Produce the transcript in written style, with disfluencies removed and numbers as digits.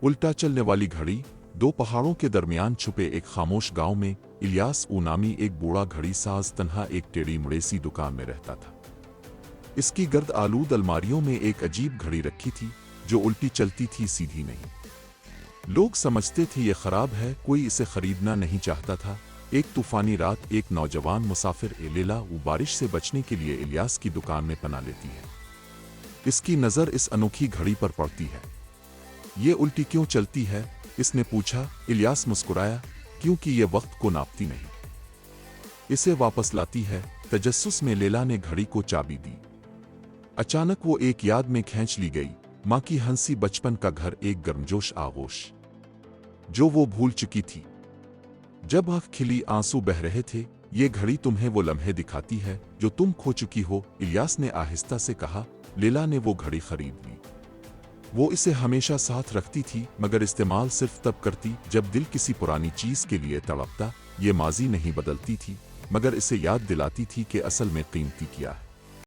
उल्टा चलने वाली घड़ी। दो पहाड़ों के दरमियान छुपे एक खामोश गांव में इलियास नामी एक बूढ़ा घड़ी साज तन्हा एक टेढ़ी मुड़ेसी दुकान में रहता था। इसकी गर्द आलूद अलमारियों में एक अजीब घड़ी रखी थी जो उल्टी चलती थी, सीधी नहीं। लोग समझते थे ये खराब है, कोई इसे खरीदना नहीं चाहता था। एक तूफानी रात एक नौजवान मुसाफिर लेला वो बारिश से बचने के लिए इलियास की दुकान में पनाह लेती है। इसकी नज़र इस अनोखी घड़ी पर पड़ती है। ये उल्टी क्यों चलती है? इसने पूछा। इलियास मुस्कुराया, क्योंकि ये वक्त को नापती नहीं, इसे वापस लाती है। तजस्सुस में लेला ने घड़ी को चाबी दी। अचानक वो एक याद में खींच ली गई, माँ की हंसी, बचपन का घर, एक गर्मजोश आगोश जो वो भूल चुकी थी। जब आँख खिली, आंसू बह रहे थे। ये घड़ी तुम्हें वो लम्हे दिखाती है जो तुम खो चुकी हो, इलियास ने आहिस्ता से कहा। लेला ने वो घड़ी खरीद ली। वो इसे हमेशा साथ रखती थी, मगर इस्तेमाल सिर्फ तब करती जब दिल किसी पुरानी चीज के लिए तड़पता। ये माजी नहीं बदलती थी, मगर इसे याद दिलाती थी कि असल में कीमती क्या है।